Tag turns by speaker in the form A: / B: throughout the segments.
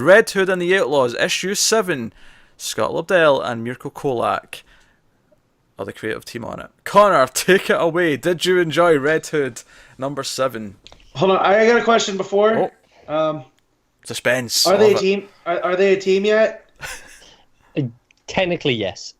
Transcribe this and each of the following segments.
A: Red Hood and the Outlaws, issue 7. Scott Lobdell and Mirko Kolak are the creative team on it. Connor, take it away. Did you enjoy Red Hood number 7?
B: Hold on, I got a question before.
A: Suspense.
B: Are they a team? Are they a team yet?
C: Technically, yes.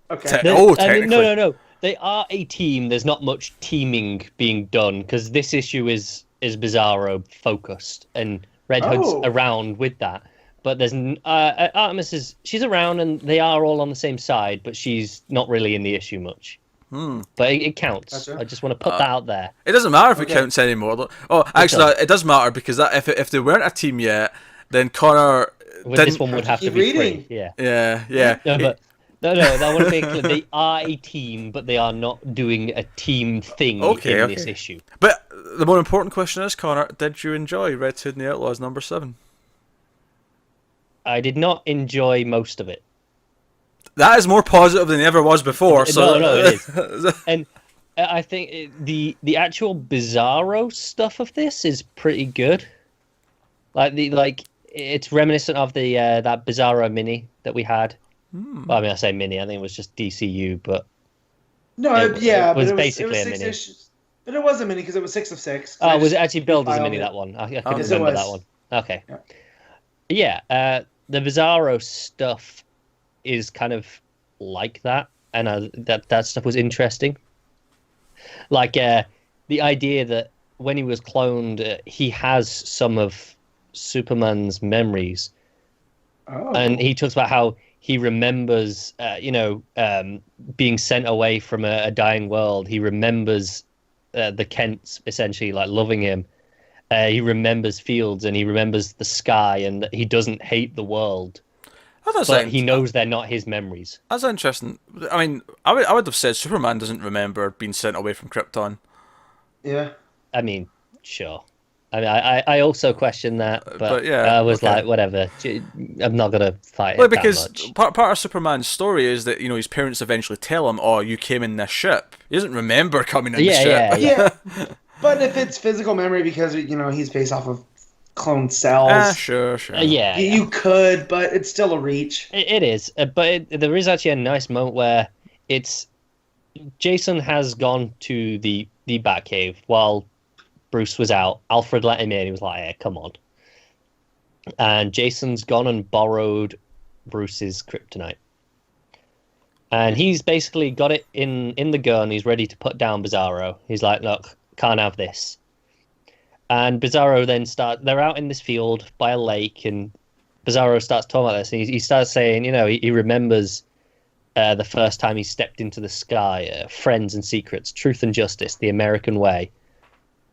B: Okay.
A: Technically.
C: No. They are a team. There's not much teaming being done because this issue is Bizarro focused, and Red Hood's around with that. But there's Artemis she's around, and they are all on the same side, but she's not really in the issue much. But it counts. Gotcha. I just want to put that out there.
A: It doesn't matter if it counts anymore, though. Oh, actually, it does matter because if they weren't a team yet, then Connor.
C: This one would have to be free. Yeah. No, that would be clear. They are a team, but they are not doing a team thing in this issue.
A: But the more important question is, Connor, did you enjoy Red Hood and the Outlaws number 7?
C: I did not enjoy most of it.
A: That is more positive than it ever was before. So.
C: No, it is. And I think the actual Bizarro stuff of this is pretty good. It's reminiscent of the that Bizarro mini that we had. Well, I mean, I say mini. I think it was just DCU, but
B: it was
C: basically
B: a
C: mini.
B: Issues. But it was a mini because it was 6 of 6.
C: Oh, was it actually billed as a mini? That one? I couldn't remember that one. Okay. Yeah. The Bizarro stuff is kind of like that, and that stuff was interesting. Like the idea that when he was cloned, he has some of Superman's memories, and he talks about how he remembers, being sent away from a dying world. He remembers the Kents essentially like loving him. He remembers fields and he remembers the sky, and he doesn't hate the world. But he knows they're not his memories.
A: That's interesting. I mean, I would have said Superman doesn't remember being sent away from Krypton.
B: Yeah.
C: I mean, sure. I mean, I also question that, but I was like, whatever. I'm not gonna fight it
A: because
C: that much.
A: Part of Superman's story is that his parents eventually tell him, "Oh, you came in this ship." He doesn't remember coming in the ship.
B: Yeah. But if it's physical memory, because he's based off of clone cells.
A: Sure.
B: You could, but it's still a reach.
C: It is, but there is actually a nice moment where Jason has gone to the Batcave while Bruce was out. Alfred let him in. He was like, "Hey, come on." And Jason's gone and borrowed Bruce's kryptonite. And he's basically got it in the gun. He's ready to put down Bizarro. He's like, "Look, can't have this." And Bizarro then they're out in this field by a lake, and Bizarro starts talking about this, and he starts saying, he remembers the first time he stepped into the sky, friends and secrets, truth and justice, the American way.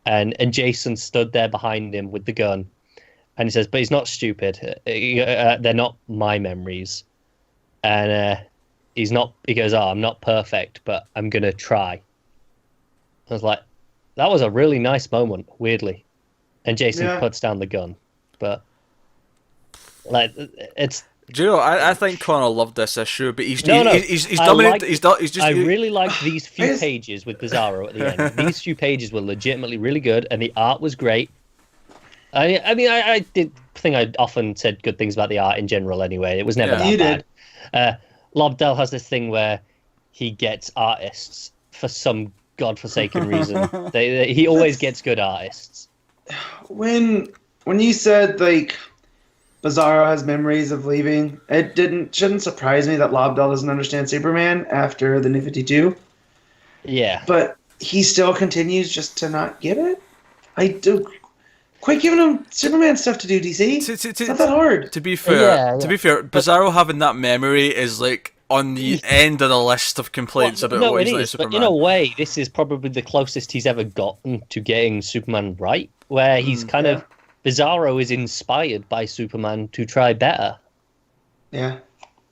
C: And Jason stood there behind him with the gun, and he says, "But he's not stupid. They're not my memories." And he goes, "Oh, I'm not perfect, but I'm going to try." I was like, that was a really nice moment, weirdly. And Jason puts down the gun. But, it's...
A: Do you know, I think Connor loved this issue, but he's dominated.
C: I really liked these few pages with Bizarro at the end. These few pages were legitimately really good, and the art was great. I did think I often said good things about the art in general anyway. It was never that bad. Lobdell has this thing where he gets artists for some godforsaken reason. He always gets good artists.
B: When you said Bizarro has memories of leaving, it shouldn't surprise me that Lobdell doesn't understand Superman after the New 52.
C: Yeah,
B: but he still continues just to not get it. I do. Quit giving him Superman stuff to do, DC. It's not that hard.
A: To be fair, Bizarro having that memory is on the end of the list of complaints about what he's like Superman.
C: But in a way, this is probably the closest he's ever gotten to getting Superman right, where he's kind of... Bizarro is inspired by Superman to try better.
B: Yeah.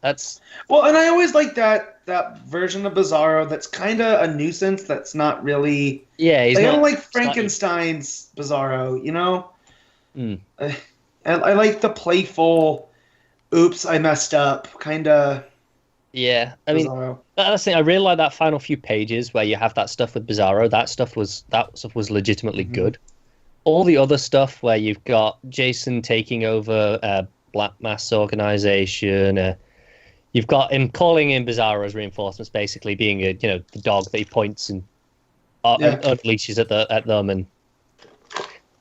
C: That's...
B: Well, and I always like that version of Bizarro that's kind of a nuisance that's not really...
C: Yeah, he's not...
B: I don't like Frankenstein's Bizarro, I like the playful, oops, I messed up, kind of...
C: Yeah, I mean, that's the thing. I really like that final few pages where you have that stuff with Bizarro. That stuff was legitimately good. All the other stuff where you've got Jason taking over Black Mass organization. You've got him calling in Bizarro as reinforcements, basically being the dog that he points and unleashes at them, and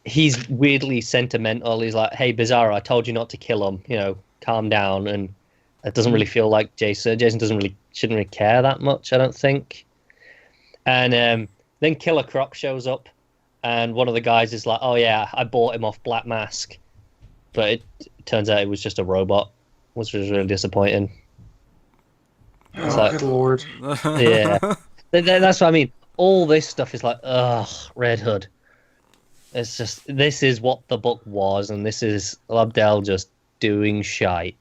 C: he's weirdly sentimental. He's like, "Hey, Bizarro, I told you not to kill him. Calm down." And it doesn't really feel like Jason. Jason shouldn't really care that much, I don't think. And then Killer Croc shows up, and one of the guys is like, "Oh yeah, I bought him off Black Mask," but it turns out it was just a robot, which was really disappointing.
B: Oh, good lord.
C: Yeah, that's what I mean. All this stuff is like, ugh, Red Hood. It's just, this is what the book was, and this is Lobdell just doing shite.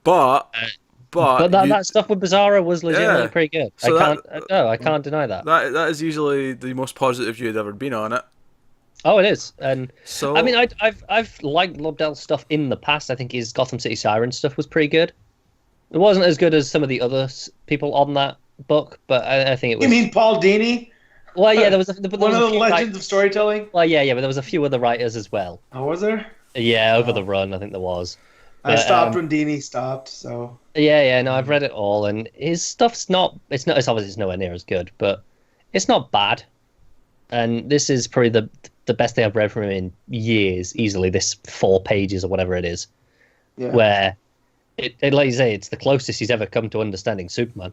A: But
C: that stuff with Bizarro was legitimately pretty good.
A: So
C: I can't deny that.
A: That is usually the most positive you'd ever been on it.
C: Oh, it is. And
A: so
C: I mean, I've liked Lobdell's stuff in the past. I think his Gotham City Sirens stuff was pretty good. It wasn't as good as some of the other people on that book, but I think it was.
B: You mean Paul Dini?
C: Well, yeah, there was
B: one of the legends of storytelling.
C: Well, yeah, but there was a few other writers as well.
B: Oh, was there?
C: Yeah, over the run, I think there was.
B: I stopped when Dini stopped, so.
C: Yeah, no, I've read it all, and his stuff's not. It's obviously it's nowhere near as good, but it's not bad. And this is probably the best thing I've read from him in years, easily. This 4 pages or whatever it is, where it like you say, it's the closest he's ever come to understanding Superman,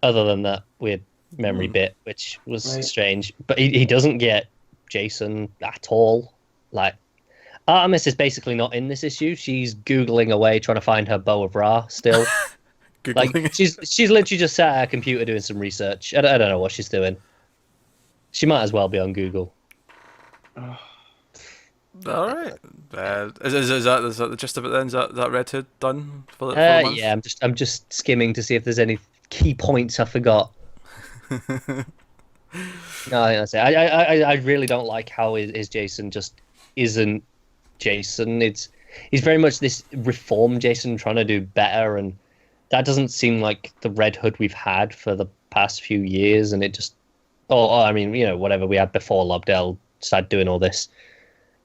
C: other than that weird memory bit, which was strange. But he doesn't get Jason at all. Like, Artemis is basically not in this issue. She's Googling away trying to find her Bow of Ra still. Like, she's literally just sat at her computer doing some research. I don't know what she's doing. She might as well be on Google.
A: All right. Is that the gist of it then? Is that Red Hood done for the month?
C: Yeah, I'm just skimming to see if there's any key points I forgot. No, I think that's it. I really don't like how his Jason just isn't Jason. He's very much this reformed Jason trying to do better, and that doesn't seem like the Red Hood we've had for the past few years. And it just, I mean, whatever we had before Lobdell started doing all this.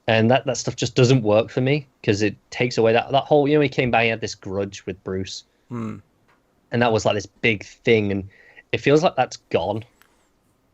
C: And that stuff just doesn't work for me, because it takes away that whole, he came back and had this grudge with Bruce. And that was like this big thing, and it feels like that's gone.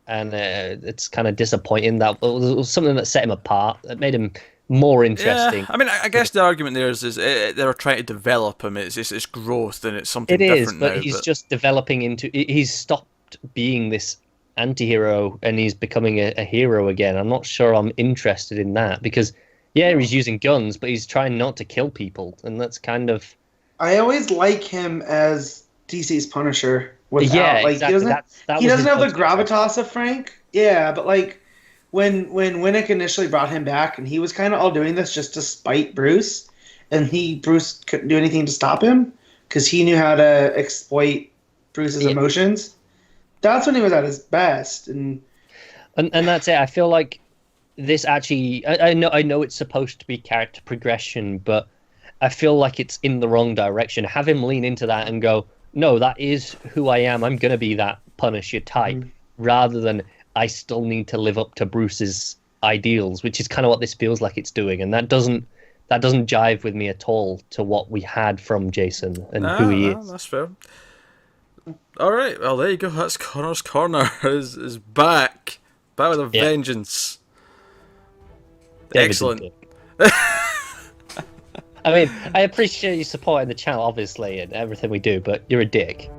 C: And it's kind of disappointing. That it was something that set him apart, that made him more interesting.
A: Yeah, I mean, I guess the argument there is they're trying to develop him. It's growth, and it's something different now.
C: But he's just developing into, he's stopped being this anti-hero and he's becoming a hero again. I'm not sure I'm interested in that, because he's using guns, but he's trying not to kill people, and that's kind of,
B: I always like him as DC's Punisher without,
C: exactly.
B: He doesn't have the gravitas of Frank. Yeah, but like when Winnick initially brought him back, and he was kind of all doing this just to spite Bruce, and Bruce couldn't do anything to stop him because he knew how to exploit Bruce's emotions. That's when he was at his best, and
C: that's it. I feel like this actually, I know it's supposed to be character progression, but I feel like it's in the wrong direction. Have him lean into that and go, no, that is who I am. I'm going to be that Punisher type, rather than I still need to live up to Bruce's ideals, which is kind of what this feels like it's doing, and that doesn't jive with me at all to what we had from Jason and who he is.
A: That's fair. All right, well, there you go. That's Connor's Corner is back with a vengeance.
C: David
A: Excellent.
C: I mean, I appreciate you supporting the channel, obviously, and everything we do, but you're a dick.